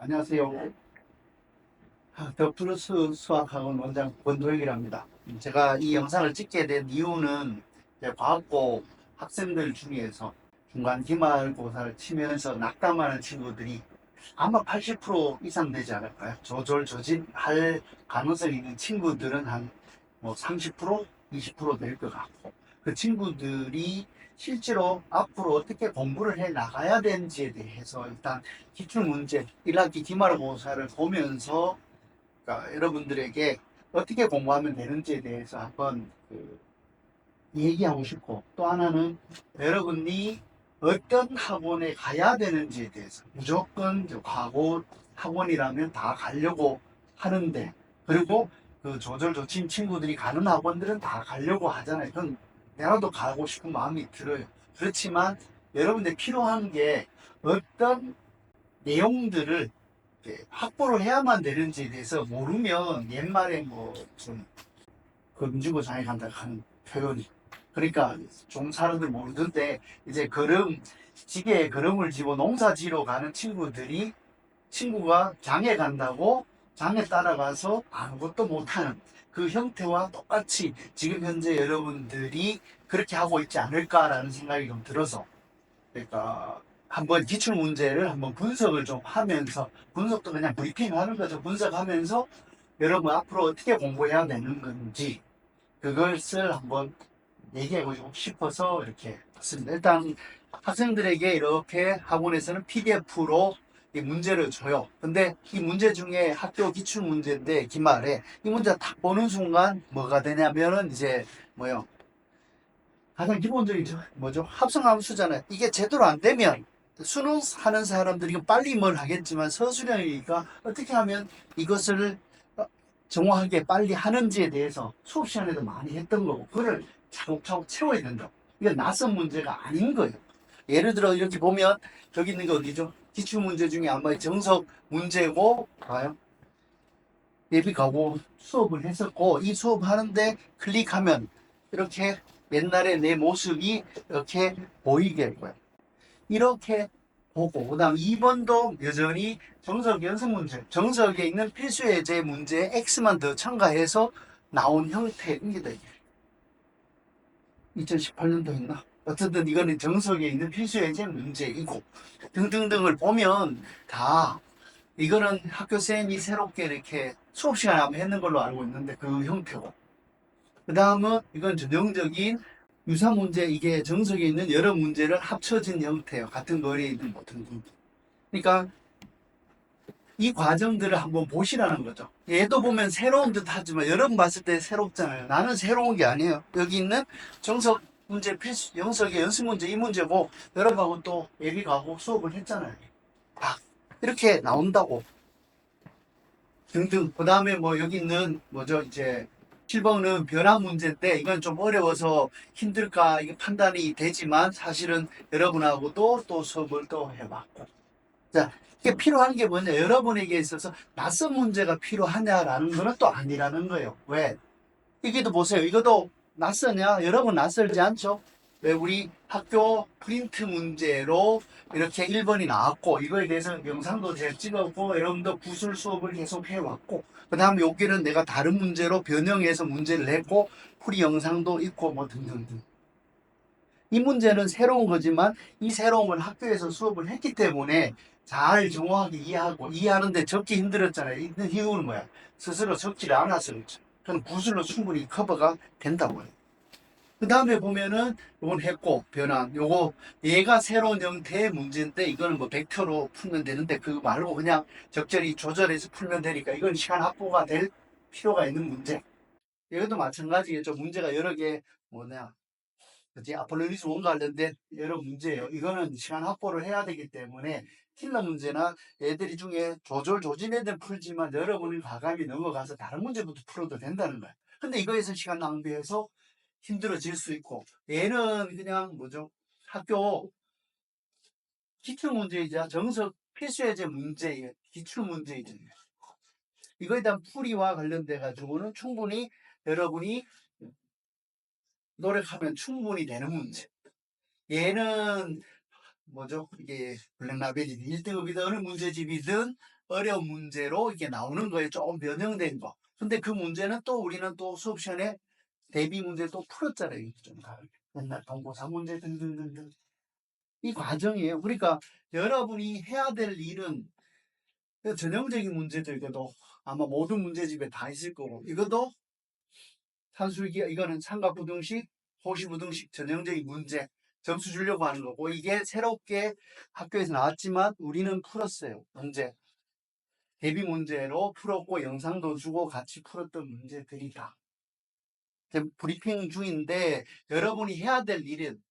안녕하세요. 더 플러스 수학학원 원장 권도혁이랍니다. 제가 이 영상을 찍게 된 이유는 이제 과학고 학생들 중에서 중간 기말고사를 치면서 낙담하는 친구들이 아마 80% 이상 되지 않을까요? 조진할 가능성이 있는 친구들은 한 뭐 30%, 20%될 것 같고, 그 친구들이 실제로 앞으로 어떻게 공부를 해 나가야 되는지에 대해서 일단 기출문제 1학기 기말고사를 보면서, 그러니까 여러분들에게 어떻게 공부하면 되는지에 대해서 한번 얘기하고 싶고, 또 하나는 여러분이 어떤 학원에 가야 되는지에 대해서, 무조건 과거 학원이라면 다 가려고 하는데, 그리고 그 조절조친 친구들이 가는 학원들은 다 가려고 하잖아요. 그건 내가도 가고 싶은 마음이 들어요. 그렇지만 여러분들 필요한 게 어떤 내용들을 확보를 해야만 되는지에 대해서 모르면, 옛말에 뭐좀 금주고 장에 간다 하는 표현이, 그러니까 좀 사람들 모르던데, 이제 지게에 걸음을 지고 농사 지러 가는 친구들이, 친구가 장에 간다고 장에 따라가서 아무것도 못하는 그 형태와 똑같이 지금 현재 여러분들이 그렇게 하고 있지 않을까라는 생각이 좀 들어서, 그러니까 한번 기출 문제를 한번 분석을 좀 하면서, 분석도 그냥 브리핑 하는 거죠. 분석하면서 여러분 앞으로 어떻게 공부해야 되는 건지 그것을 한번 얘기하고 싶어서 이렇게 했습니다. 일단 학생들에게 이렇게 학원에서는 PDF로 이 문제를 줘요. 근데 이 문제 중에 학교 기출 문제인데, 기말에 이 문제 딱 보는 순간 뭐가 되냐면은 이제 뭐요? 가장 기본적이죠. 뭐죠? 합성함수잖아요. 이게 제대로 안 되면, 수능 하는 사람들이 빨리 뭘 하겠지만 서술형이니까 어떻게 하면 이것을 정확하게 빨리 하는지에 대해서 수업 시간에도 많이 했던 거고, 그걸 차곡차곡 채워야 된다. 이게 낯선 문제가 아닌 거예요. 예를 들어 이렇게 보면 여기 있는 게 어디죠? 기출 문제 중에 아마 정석 문제고, 봐요. 예비 가고 수업을 했었고, 이 수업 하는데 클릭하면 이렇게 옛날에 내 모습이 이렇게 보이게 할 거예요. 이렇게 보고, 그 다음 2번도 여전히 정석 연습 문제, 정석에 있는 필수 예제 문제에 X만 더 첨가해서 나온 형태입니다. 2018년도 했나? 어쨌든 이거는 정석에 있는 필수 예제 문제이고, 등등등을 보면 다, 이거는 학교 쌤이 새롭게 이렇게 수업 시간에 한번 했는 걸로 알고 있는데 그 형태고, 그 다음은 이건 전형적인 유사 문제, 이게 정석에 있는 여러 문제를 합쳐진 형태예요. 같은 거리에 있는 모든 분. 그러니까 이 과정들을 한번 보시라는 거죠. 얘도 보면 새로운 듯 하지만 여러분 봤을 때 새롭잖아요. 나는 새로운 게 아니에요. 여기 있는 정석 문제 필수, 영석의 연습 문제 이 문제고, 여러분하고 또 예비 가고 수업을 했잖아요. 아, 이렇게 나온다고. 등등. 그 다음에 뭐 여기 있는 뭐죠, 이제 7번은 변화 문제인데, 이건 좀 어려워서 힘들까 이게 판단이 되지만 사실은 여러분하고도 또 수업을 또 해봤고, 자, 이게 필요한 게 뭐냐? 여러분에게 있어서 낯선 문제가 필요하냐라는 거는 또 아니라는 거예요. 왜? 이게도 보세요. 이것도 낯서냐? 여러분 낯설지 않죠? 왜? 우리 학교 프린트 문제로 이렇게 1번이 나왔고, 이거에 대해서 영상도 제가 찍었고, 여러분도 구술 수업을 계속 해왔고, 그 다음에 여기는 내가 다른 문제로 변형해서 문제를 냈고, 풀이 영상도 있고, 뭐 등등등. 이 문제는 새로운 거지만 이 새로운 걸 학교에서 수업을 했기 때문에 잘 정확하게 이해하고, 이해하는데 적기 힘들었잖아요. 이 이유는 뭐야? 스스로 적지를 않아서 그렇죠. 그럼 구술로 충분히 커버가 된다고 해요. 그 다음에 보면은 요건 했고 변환, 요거 얘가 새로운 형태의 문제인데, 이거는 뭐 벡터로 풀면 되는데 그거 말고 그냥 적절히 조절해서 풀면 되니까 이건 시간 확보가 될 필요가 있는 문제. 이것도 마찬가지겠죠. 문제가 여러 개, 뭐냐, 그치? 아폴로니스원 관련된 여러 문제예요. 이거는 시간 확보를 해야 되기 때문에 킬러 문제나 애들이 중에 조진 애들 풀지만 여러분이 과감히 넘어가서 다른 문제부터 풀어도 된다는 거야. 근데 이거에서 시간 낭비해서 힘들어질 수 있고, 얘는 그냥 뭐죠? 학교 기출 문제이자 정석 필수예제 문제예요. 기출 문제이죠. 이거에 대한 풀이와 관련돼 가지고는 충분히 여러분이 노력하면 충분히 되는 문제. 얘는 뭐죠? 이게 블랙라벨이든 1등급이든 어느 문제집이든 어려운 문제로 이게 나오는 거에 조금 변형된 거. 근데 그 문제는 또 우리는 또 수업 시간에 대비 문제 또 풀었잖아요. 좀 다르게. 옛날 동고사 문제 등등등등. 이 과정이에요. 그러니까 여러분이 해야 될 일은 전형적인 문제들, 이것도 아마 모든 문제집에 다 있을 거고, 이것도 산술기, 이거는 삼각부등식, 호시부등식 전형적인 문제, 점수 주려고 하는 거고, 이게 새롭게 학교에서 나왔지만 우리는 풀었어요. 문제. 대비 문제로 풀었고, 영상도 주고 같이 풀었던 문제들이다. 지금 브리핑 중인데, 여러분이 해야 될 일은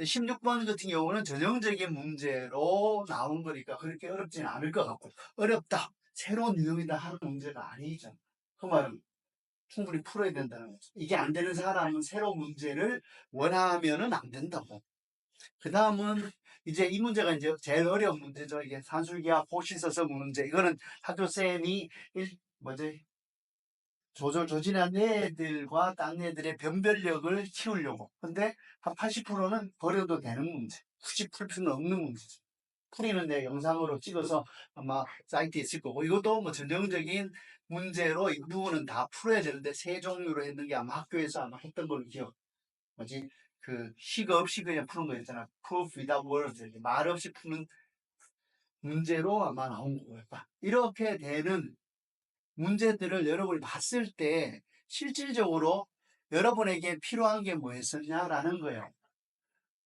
16번 같은 경우는 전형적인 문제로 나온 거니까 그렇게 어렵지는 않을 것 같고, 어렵다, 새로운 유형이다 하는 문제가 아니죠. 그 말은 충분히 풀어야 된다는 거죠. 이게 안 되는 사람은 새로운 문제를 원하면은 안 된다고. 그 다음은 이제 이 문제가 이제 제일 어려운 문제죠. 이게 산술기하 호시서서 문제. 이거는 학교 쌤이 뭐지? 조진한 애들과 딴 애들의 변별력을 키우려고. 근데 한 80%는 버려도 되는 문제. 굳이 풀 필요는 없는 문제죠. 풀이는 내 영상으로 찍어서 아마 사이트에 있을 거고, 이것도 뭐 전형적인 문제로 이 부분은 다 풀어야 되는데 세 종류로 했는 게 아마 학교에서 아마 했던 걸로 기억. 뭐지? 그 시가 없이 그냥 푸는 거 있잖아. proof without words. 말 없이 푸는 문제로 아마 나온 거예요. 이렇게 되는 문제들을 여러분이 봤을 때 실질적으로 여러분에게 필요한 게 뭐였었냐라는 거예요.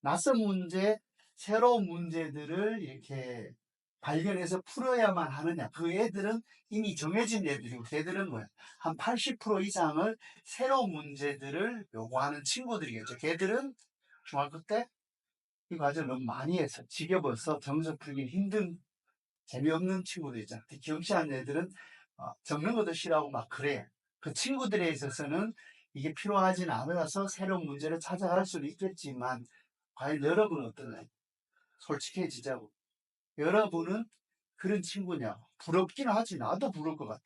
낯선 문제, 새로운 문제들을 이렇게 발견해서 풀어야만 하느냐. 그 애들은 이미 정해진 애들이고, 걔들은 뭐야? 한 80% 이상을 새로운 문제들을 요구하는 친구들이겠죠. 걔들은 중학교 때 이 과정을 너무 많이 해서 지겨워서 점수 풀기 힘든, 재미없는 친구들 있잖아. 특히 경시한 애들은 적는 것도 싫어하고 막 그래. 그 친구들에 있어서는 이게 필요하진 않아서 새로운 문제를 찾아갈 수도 있겠지만, 과연 여러분은 어떠나요? 솔직해지자고. 여러분은 그런 친구냐? 부럽긴 하지. 나도 부러울 것 같아.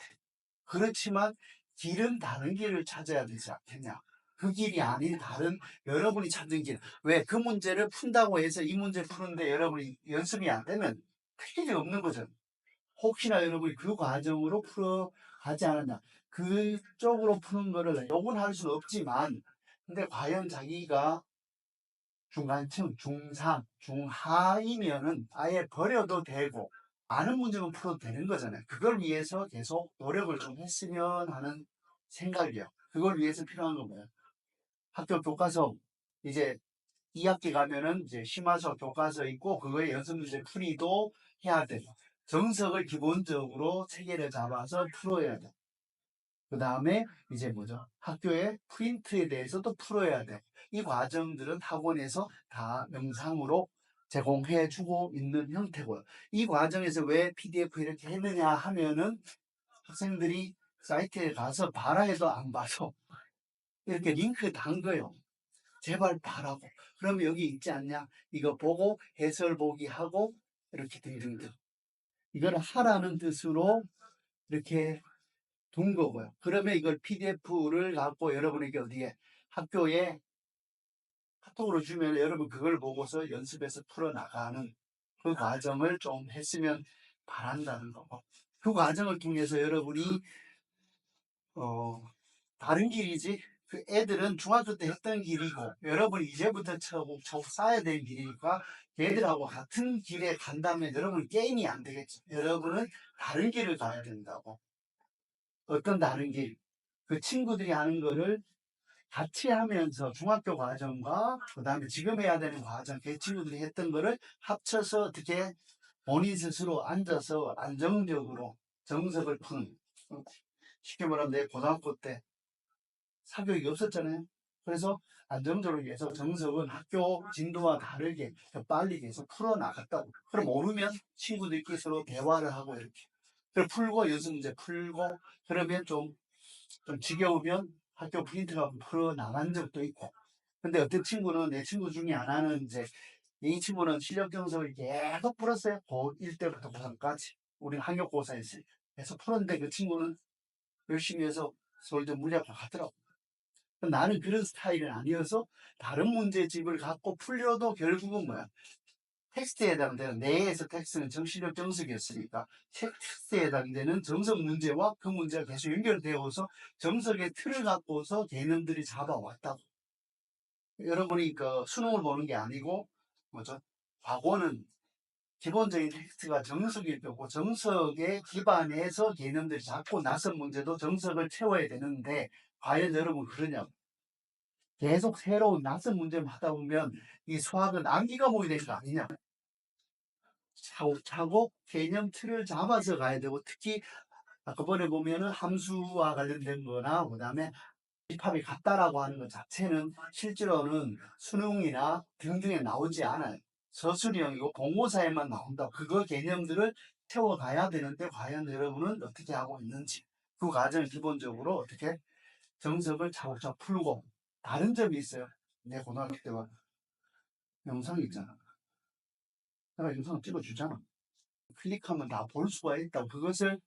그렇지만 길은 다른 길을 찾아야 되지 않겠냐? 그 길이 아닌 다른 여러분이 찾는 길. 왜? 그 문제를 푼다고 해서 이 문제 푸는데 여러분이 연습이 안 되면 필요 없는 거죠. 혹시나 여러분이 그 과정으로 풀어가지 않았나. 그쪽으로 푸는 거를 욕은 할 수는 없지만, 근데 과연 자기가 중간층, 중상, 중하이면은 아예 버려도 되고, 아는 문제만 풀어도 되는 거잖아요. 그걸 위해서 계속 노력을 좀 했으면 하는 생각이에요. 그걸 위해서 필요한 건 뭐예요? 학교 교과서, 이제 2학기 가면은 이제 심화서 교과서 있고, 그거에 연습 문제 풀이도 해야 돼요. 정석을 기본적으로 체계를 잡아서 풀어야 돼. 그 다음에 이제 뭐죠? 학교의 프린트에 대해서도 풀어야 돼. 이 과정들은 학원에서 다 영상으로 제공해 주고 있는 형태고요. 이 과정에서 왜 PDF 이렇게 했느냐 하면은 학생들이 사이트에 가서 봐라 해도 안 봐서 이렇게 링크 단 거예요. 제발 봐라고. 그러면 여기 있지 않냐? 이거 보고 해설 보기 하고 이렇게 등등등. 이걸 하라는 뜻으로 이렇게 둔 거고요. 그러면 이걸 PDF를 갖고 여러분에게 어디에 학교에 카톡으로 주면 여러분 그걸 보고서 연습해서 풀어나가는 그 과정을 좀 했으면 바란다는 거고, 그 과정을 통해서 여러분이 다른 길이지, 그 애들은 중학교 때 했던 길이고 여러분이 이제부터 차곡차곡 쌓아야 될 길이니까 걔들하고 같은 길에 간다면 여러분 게임이 안 되겠죠. 여러분은 다른 길을 가야 된다고. 어떤 다른 길? 그 친구들이 하는 거를 같이 하면서 중학교 과정과 그 다음에 지금 해야 되는 과정, 그 친구들이 했던 거를 합쳐서 어떻게 본인 스스로 앉아서 안정적으로 정석을 푸는. 쉽게 말하면 내 고등학교 때 사교육이 없었잖아요. 그래서 안정적으로 계속 정석은 학교 진도와 다르게 더 빨리 계속 풀어나갔다고. 그럼 모르면 친구들끼리 서로 대화를 하고 이렇게. 그걸 풀고 연습 문제 풀고, 그러면 좀 지겨우면 학교 프린트가 풀어 나간 적도 있고. 근데 어떤 친구는, 내 친구 중에 하나는 이제 이 친구는 실력 경석을 계속 풀었어요. 고1 때부터 고3까지. 우리는 학력고사였어요. 계속 풀었는데 그 친구는 열심히 해서 서울대 물리학과 가더라고. 나는 그런 스타일은 아니어서 다른 문제집을 갖고 풀려도 결국은 뭐야? 텍스트에 해당되는 내에서 텍스트는 정신력 정석이었으니까 텍스트에 해당되는 정석 문제와 그 문제가 계속 연결되어서 정석의 틀을 갖고서 개념들이 잡아왔다고. 여러분이 그 수능을 보는 게 아니고 뭐죠? 과거는 기본적인 텍스트가 정석일 거고 정석에 기반해서 개념들이 잡고 나선 문제도 정석을 채워야 되는데 과연 여러분 그러냐고. 계속 새로운 낯선 문제를 하다 보면 이 수학은 암기 과목이 되는 거 아니냐. 차곡차곡 개념 틀을 잡아서 가야 되고 특히 아까 번에 보면은 함수와 관련된 거나 그다음에 집합이 같다라고 하는 것 자체는 실제로는 수능이나 등등에 나오지 않아요. 서술형이고 공고사에만 나온다. 그거 개념들을 채워가야 되는데 과연 여러분은 어떻게 하고 있는지 그 과정을 기본적으로 어떻게 정석을 차곡차곡 풀고 다른 점이 있어요. 내 고등학교 때와 영상이 있잖아. 내가 영상을 찍어주잖아. 클릭하면 다 볼 수가 있다고. 그것을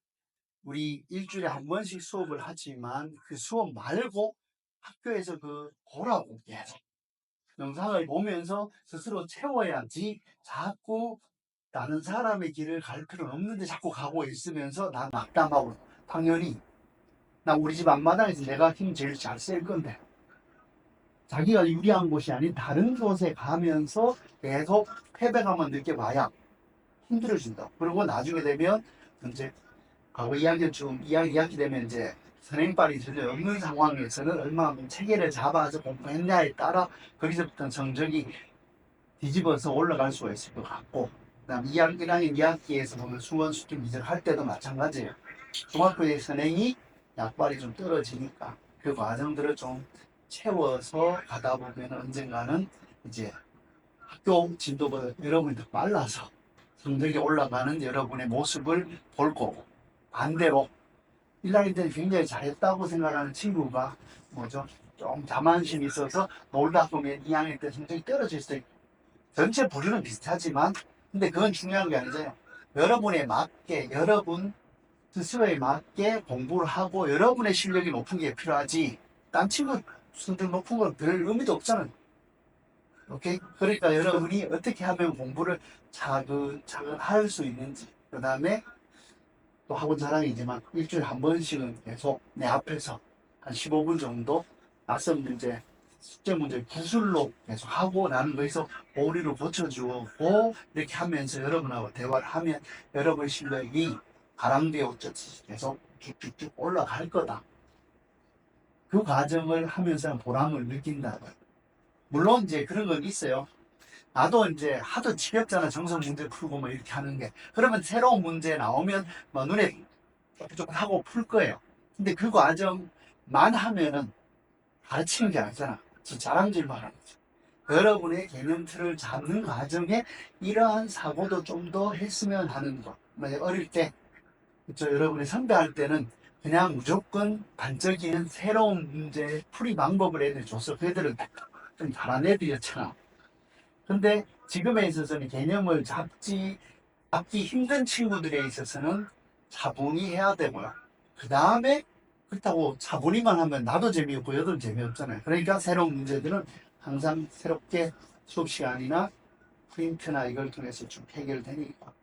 우리 일주일에 한 번씩 수업을 하지만 그 수업 말고 학교에서 그 보라고 계속 영상을 보면서 스스로 채워야지 자꾸 다른 사람의 길을 갈 필요는 없는데 자꾸 가고 있으면서 나 낙담하고 당연히 나 우리 집 앞마당에서 내가 힘 제일 잘 쓸 건데 자기가 유리한 곳이 아닌 다른 곳에 가면서 계속 패배감만 느껴봐야 힘들어진다. 그리고 나중에 되면 이제 과거 이야기처럼 이야기 되면 이제 선행발이 전혀 없는 상황에서는 얼마나 체계를 잡아서 공부했냐에 따라 거기서부터 성적이 뒤집어서 올라갈 수가 있을 것 같고 그다음 1학년 2학기에서 보면 수원 수준 미적 할 때도 마찬가지예요. 중학교의 선행이 약발이 좀 떨어지니까 그 과정들을 좀 채워서 가다 보면 언젠가는 이제 학교 진도보다 여러분이 더 빨라서 성적이 올라가는 여러분의 모습을 볼 거고 반대로 1학년 때는 굉장히 잘했다고 생각하는 친구가 뭐죠? 좀 자만심이 있어서 놀다 보면 2학년 때 성적이 떨어질 수도 있고 전체 부류는 비슷하지만 근데 그건 중요한 게 아니잖아요. 여러분에 맞게 여러분 스스로에 맞게 공부를 하고 여러분의 실력이 높은 게 필요하지 딴 친구 성적 높은 건 별 의미도 없잖아요. 오케이? 그러니까 여러분이 어떻게 하면 공부를 차근차근 할 수 있는지 그 다음에 또 학원 자랑이지만 일주일에 한 번씩은 계속 내 앞에서 한 15분 정도 낯선 문제, 숙제 문제 구술로 계속 하고 나는 거기서 오리를 고쳐주고 이렇게 하면서 여러분하고 대화를 하면 여러분 실력이 가랑비에 옷젖이 계속 쭉쭉쭉 올라갈 거다. 그 과정을 하면서 보람을 느낀다고요. 물론 이제 그런 건 있어요. 나도 이제 하도 지겹잖아. 정석 문제 풀고 뭐 이렇게 하는 게. 그러면 새로운 문제 나오면 뭐 눈에 조금 하고 풀 거예요. 근데 그 과정만 하면은 가르치는 게 아니잖아. 자랑질만 하는 거죠. 여러분의 개념 틀을 잡는 과정에 이러한 사고도 좀 더 했으면 하는 거. 어릴 때, 그쵸. 여러분이 선배할 때는 그냥 무조건 반적인 새로운 문제 풀이 방법을 애들 줬어. 그 애들은 좀 잘한 애들이었잖아. 근데 지금에 있어서는 개념을 잡기 힘든 친구들에 있어서는 차분히 해야 되고요. 그 다음에 그렇다고 차분히만 하면 나도 재미없고 여도 재미없잖아요. 그러니까 새로운 문제들은 항상 새롭게 수업 시간이나 프린트나 이걸 통해서 좀 해결되니까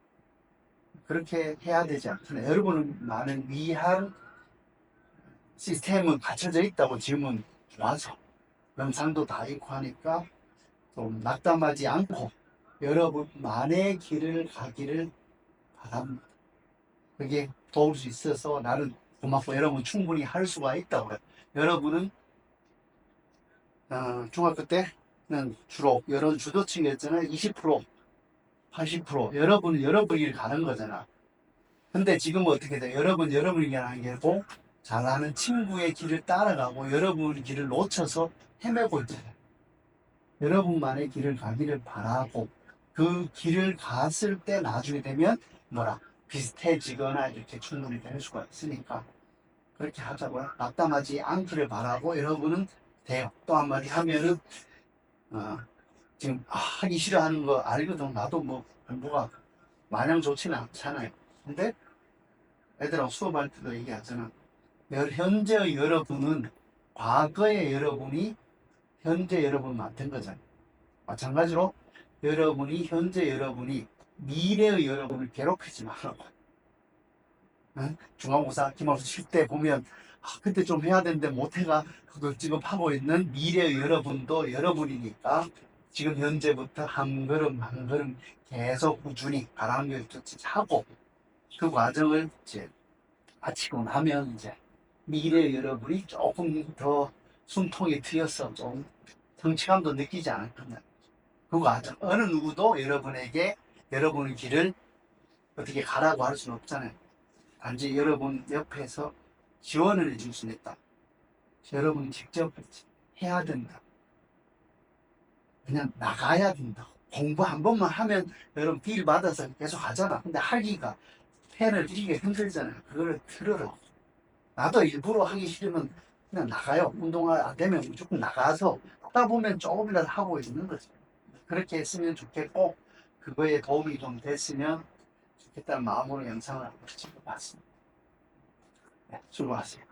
그렇게 해야 되지 않잖아요. 여러분은 많은 위한 시스템은 갖춰져 있다고 지금은 와서 영상도 다 있고 하니까 좀 낙담하지 않고 여러분만의 길을 가기를 바랍니다. 그게 도울 수 있어서 나는 고맙고 여러분 충분히 할 수가 있다고요. 여러분은 중학교 때는 주로 여러 주도층이었잖아요. 20%, 80% 여러분은 여러분 길 가는 거잖아. 근데 지금은 어떻게 돼? 여러분이 가는 게고 잘하는 친구의 길을 따라가고 여러분의 길을 놓쳐서 헤매고 있잖아요. 여러분만의 길을 가기를 바라고 그 길을 갔을 때 나중에 되면 뭐라 비슷해지거나 이렇게 충분히 될 수가 있으니까 그렇게 하자고요. 낙담하지 않기를 바라고 여러분은 돼요. 또 한마디 하면은 지금 하기 싫어하는 거 알거든. 나도 뭐 공부가 마냥 좋지는 않잖아요. 근데 애들하고 수업할 때도 얘기하잖아. 현재 여러분은 과거의 여러분이 현재 여러분 만든 거잖아요. 마찬가지로 여러분이, 현재 여러분이 미래의 여러분을 괴롭히지 말라고. 응? 중간고사, 기말고사 칠 때 보면 그때 좀 해야 되는데 못해가 그걸 지금 하고 있는 미래의 여러분도 여러분이니까 지금 현재부터 한 걸음 한 걸음 계속 꾸준히 가랑비를 하고 그 과정을 이제 마치고 나면 이제 미래의 여러분이 조금 더 숨통이 트여서 좀 성취감도 느끼지 않을 거냐. 그 과정, 어느 누구도 여러분에게 여러분의 길을 어떻게 가라고 할 수는 없잖아요. 단지 여러분 옆에서 지원을 해줄 수 있다. 여러분 직접 해야 된다. 그냥 나가야 된다. 공부 한 번만 하면 여러분 빌 받아서 계속 하잖아. 근데 하기가 펜을 들기가 힘들잖아요. 그거를 들으라고. 나도 일부러 하기 싫으면 그냥 나가요. 운동화 안 되면 무조건 나가서 하다 보면 조금이라도 하고 있는 거죠. 그렇게 했으면 좋겠고 그거에 도움이 좀 됐으면 좋겠다는 마음으로 영상을 한번 찍어봤습니다. 네, 수고하세요.